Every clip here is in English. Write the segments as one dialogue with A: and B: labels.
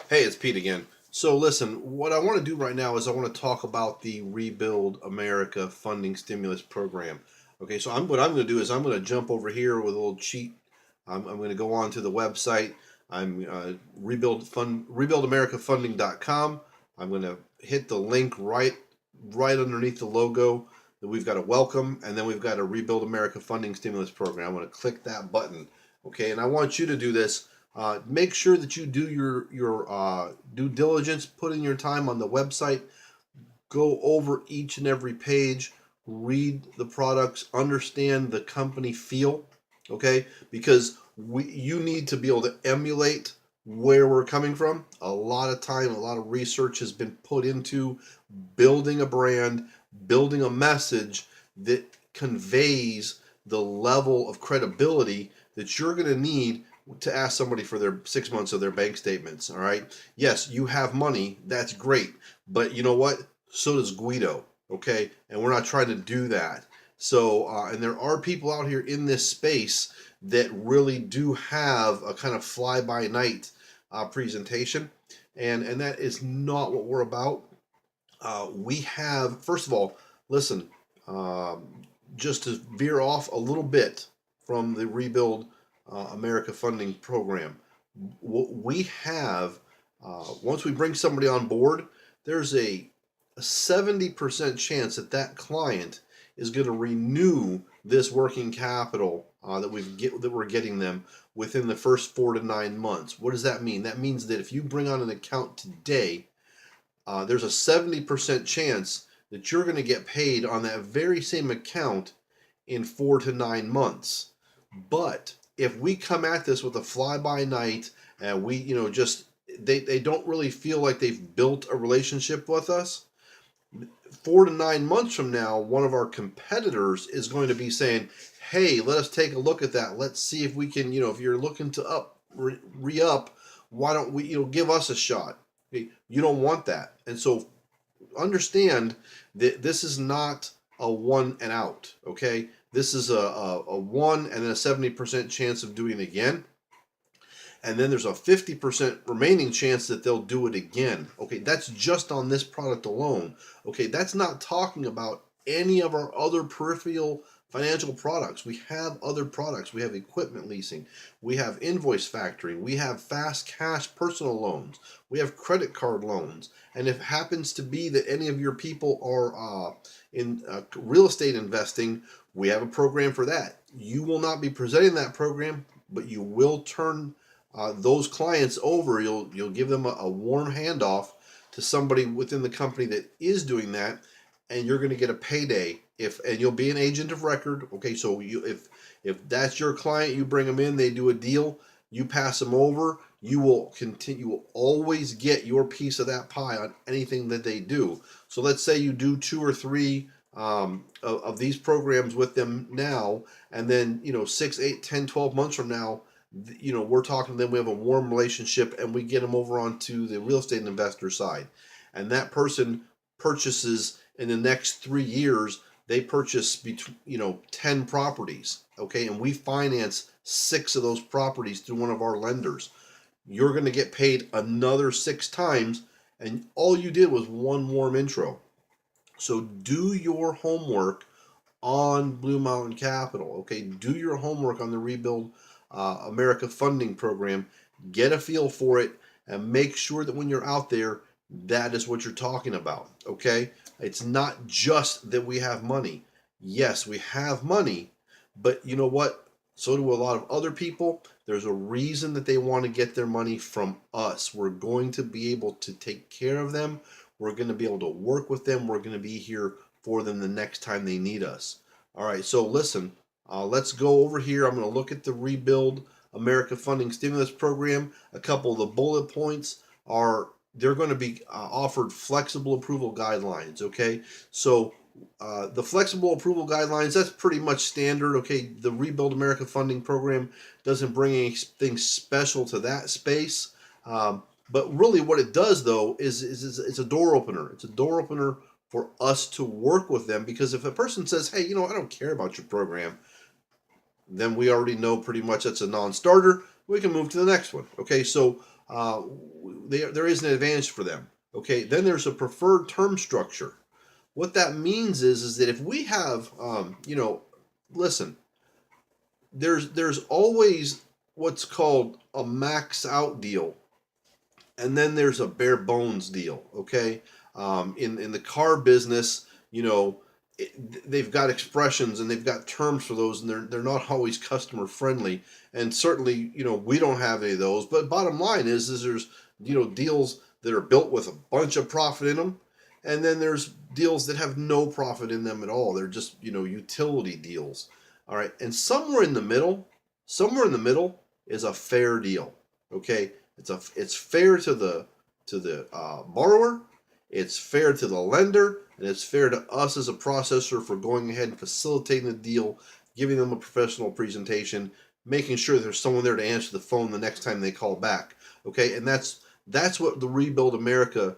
A: Hey, it's Pete again. So listen, what I want to do right now is I want to talk about the Rebuild America funding stimulus program. Okay, so what I'm going to do is I'm going to jump over here with a little cheat. I'm going to go on to the website. I'm rebuildamericafunding.com. I'm going to hit the link right underneath the logo that we've got a welcome, and then we've got a Rebuild America funding stimulus program. I'm going to click that button. Okay, and I want you to do this. Make sure that you do your due diligence, put in your time on the website, go over each and every page, read the products, understand the company feel, okay? Because you need to be able to emulate where we're coming from. A lot of time, a lot of research has been put into building a brand, building a message that conveys the level of credibility that you're going to need to ask somebody for their 6 months of their bank statements. All right. Yes, you have money. That's great. But you know what? So does Guido. Okay. And we're not trying to do that. So, and there are people out here in this space that really do have a kind of fly by night presentation. And that is not what we're about. We have, first of all, listen, just to veer off a little bit from the Rebuild America funding program, we have, once we bring somebody on board, there's a 70% chance that that client is going to renew this working capital that we're getting them within the first 4 to 9 months. What does that mean? That means that if you bring on an account today, there's a 70% chance that you're going to get paid on that very same account in 4 to 9 months. But if we come at this with a fly by night and we, just they don't really feel like they've built a relationship with us, 4 to 9 months from now, one of our competitors is going to be saying, "Hey, let us take a look at that. Let's see if we can, if you're looking to re up, why don't we, give us a shot?" Okay, you don't want that, and so understand that this is not a one and out. Okay, this is a one and then a 70% chance of doing it again, and then there's a 50% remaining chance that they'll do it again. Okay, that's just on this product alone. Okay, that's not talking about any of our other peripheral financial products. We have other products. We have equipment leasing, we have invoice factoring, we have fast cash personal loans, we have credit card loans. And if it happens to be that any of your people are in real estate investing, we have a program for that. You will not be presenting that program, but you will turn those clients over. You'll give them a warm handoff to somebody within the company that is doing that, and you're going to get a payday and you'll be an agent of record. Okay, so if that's your client, you bring them in, they do a deal, you pass them over, you will continue. You will always get your piece of that pie on anything that they do. So let's say you do 2 or 3 of these programs with them now, and then 6, 8, 10, 12 months from now, we're talking to them, we have a warm relationship, and we get them over onto the real estate investor side. And that person purchases in the next 3 years, they purchase between, 10 properties. Okay. And we finance 6 of those properties through one of our lenders. You're going to get paid another 6 times. And all you did was one warm intro. So do your homework on Blue Mountain Capital. Okay, do your homework on the Rebuild America funding program. Get a feel for it and make sure that when you're out there, that is what you're talking about. Okay, it's not just that we have money. Yes, we have money, but you know what? So do a lot of other people. There's a reason that they want to get their money from us. We're going to be able to take care of them. We're going to be able to work with them. We're going to be here for them the next time they need us. All right, so listen, let's go over here. I'm going to look at the Rebuild America Funding Stimulus Program. A couple of the bullet points are they're going to be offered flexible approval guidelines. Okay, so the flexible approval guidelines, that's pretty much standard. Okay, the Rebuild America Funding Program doesn't bring anything special to that space. But really, what it does, though, is it's a door opener. It's a door opener for us to work with them, because if a person says, "Hey, I don't care about your program," then we already know pretty much that's a non-starter. We can move to the next one. Okay, so there is an advantage for them. Okay, then there's a preferred term structure. What that means is that if we have, listen, there's always what's called a max out deal, and then there's a bare bones deal. Okay, in the car business, they've got expressions and they've got terms for those, and they're not always customer friendly. And certainly, we don't have any of those. But bottom line is there's deals that are built with a bunch of profit in them, and then there's deals that have no profit in them at all. They're just utility deals. All right, and somewhere in the middle is a fair deal. Okay, it's fair to the borrower, it's fair to the lender, and it's fair to us as a processor for going ahead and facilitating the deal, giving them a professional presentation, making sure there's someone there to answer the phone the next time they call back. Okay, and that's what the Rebuild America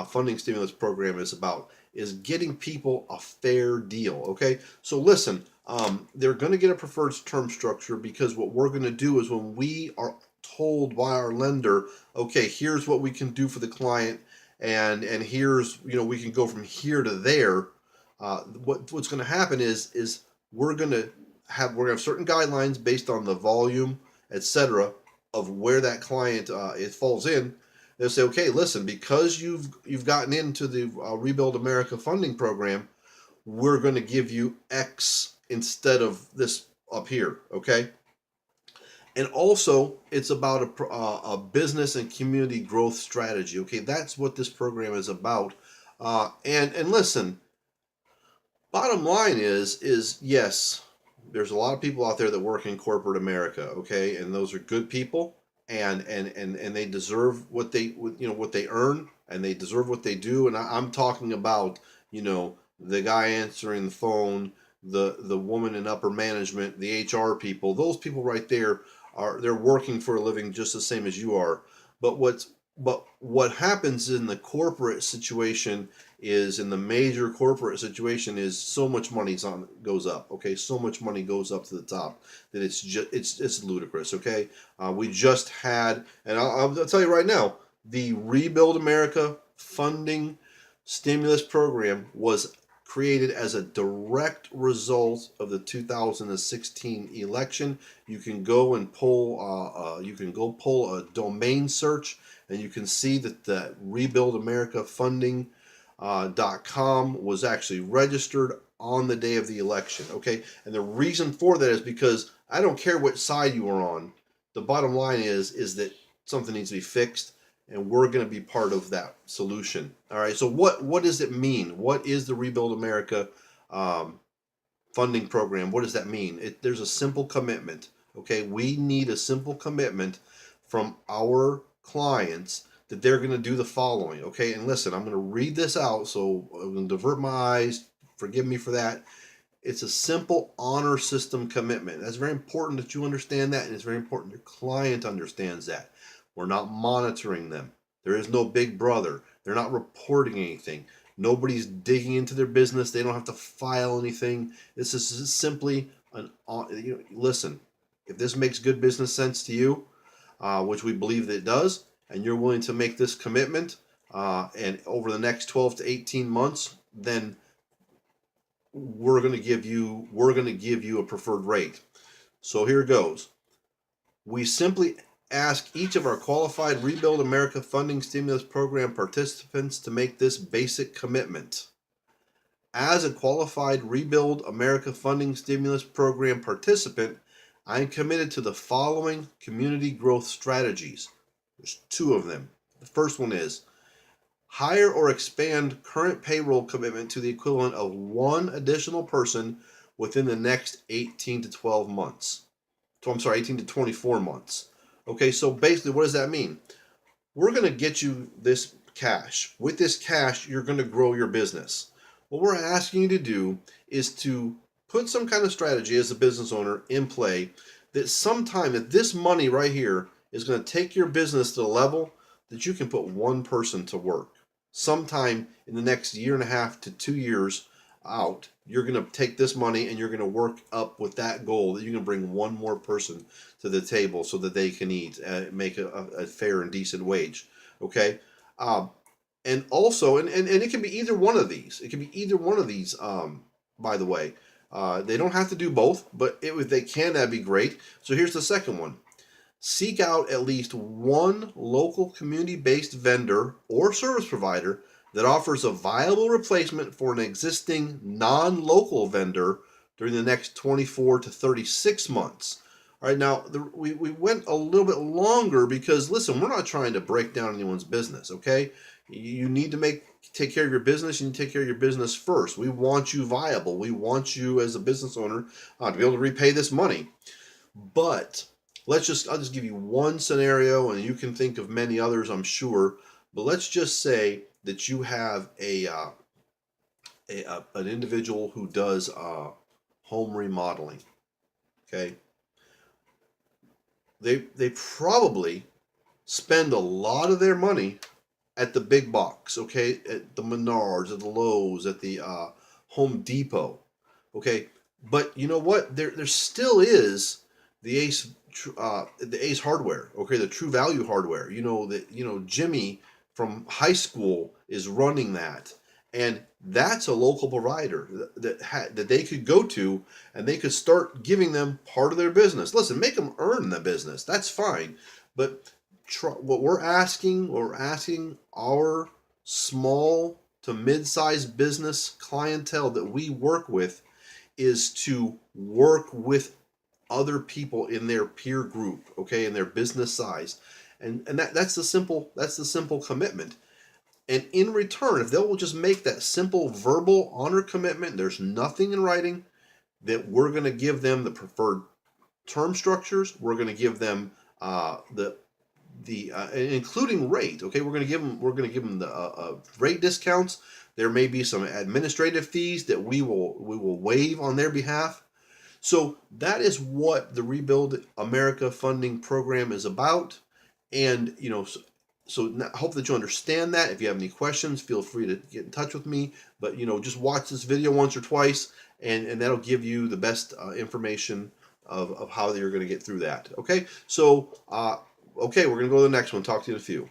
A: funding stimulus program is about, is getting people a fair deal. Okay, so listen, they're going to get a preferred term structure, because what we're going to do is, when we are told by our lender, okay, here's what we can do for the client, and here's, we can go from here to there. What's going to happen is we're going to have certain guidelines based on the volume, etc., of where that client it falls in. They'll say, okay, listen, because you've gotten into the Rebuild America funding program, we're going to give you X instead of this up here. Okay. And also, it's about a business and community growth strategy. Okay, that's what this program is about. And listen, bottom line is yes, there's a lot of people out there that work in corporate America. Okay, and those are good people, and they deserve what they earn, and they deserve what they do. And I'm talking about the guy answering the phone, the woman in upper management, the HR people. Those people right there they're working for a living just the same as you are. But what happens in the corporate situation is, in the major corporate situation, is so much money goes up. Okay, so much money goes up to the top that it's ludicrous. Okay, we just had, and I'll tell you right now, the Rebuild America funding stimulus program was created as a direct result of the 2016 election. You can go and pull a domain search, and you can see that the Rebuild America Funding.com was actually registered on the day of the election. Okay, and the reason for that is because I don't care what side you are on. The bottom line is that something needs to be fixed, and we're going to be part of that solution. All right. So what does it mean? What is the Rebuild America funding program? What does that mean? There's a simple commitment. Okay, we need a simple commitment from our clients that they're going to do the following. Okay, and listen, I'm going to read this out, so I'm going to divert my eyes. Forgive me for that. It's a simple honor system commitment. That's very important that you understand that, and it's very important your client understands that. We're not monitoring them. There is no big brother. They're not reporting anything. Nobody's digging into their business. They don't have to file anything. This is simply listen, if this makes good business sense to you, which we believe that it does, and you're willing to make this commitment, and over the next 12 to 18 months, then we're going to give you a preferred rate. So here it goes. We simply ask each of our qualified Rebuild America Funding Stimulus Program participants to make this basic commitment. As a qualified Rebuild America Funding Stimulus Program participant, I am committed to the following community growth strategies. There's two of them. The first one is hire or expand current payroll commitment to the equivalent of one additional person within the next 18 to 12 months. 18 to 24 months. Okay, so basically, what does that mean? We're going to get you this cash. With this cash, you're going to grow your business. What we're asking you to do is to put some kind of strategy as a business owner in play that this money right here is going to take your business to the level that you can put one person to work. Sometime in the next year and a half to 2 years, out, you're going to take this money and you're going to work up with that goal that you can bring one more person to the table so that they can eat, make a fair and decent wage. Okay. And also, and it can be either one of these. It can be either one of these. By the way, they don't have to do both, but if they can, that'd be great. So here's the second one. Seek out at least one local community-based vendor or service provider that offers a viable replacement for an existing non-local vendor during the next 24 to 36 months. All right, now we went a little bit longer because, listen, we're not trying to break down anyone's business, okay? You need to take care of your business. You need to take care of your business first. We want you viable. We want you as a business owner to be able to repay this money. But I'll just give you one scenario, and you can think of many others, I'm sure. But let's just say that you have an individual who does home remodeling. Okay, they probably spend a lot of their money at the big box. Okay, at the Menards, at the Lowe's, at the Home Depot. Okay, but you know what? There still is the Ace Hardware. Okay, the True Value Hardware. Jimmy from high school is running that, and that's a local provider that they could go to, and they could start giving them part of their business. Listen, make them earn the business. That's fine, but what we're asking our small to mid-sized business clientele that we work with is to work with other people in their peer group, okay, in their business size, and that's the simple commitment. And in return, if they will just make that simple verbal honor commitment, there's nothing in writing, that we're going to give them the preferred term structures. We're going to give them the including rate. Okay, we're going to give them the rate discounts. There may be some administrative fees that we will waive on their behalf. So that is what the Rebuild America funding program is about. And so I hope that you understand that. If you have any questions, feel free to get in touch with me. But just watch this video once or twice, and that'll give you the best information of how you're going to get through that. Okay, so okay, we're going to go to the next one. Talk to you in a few.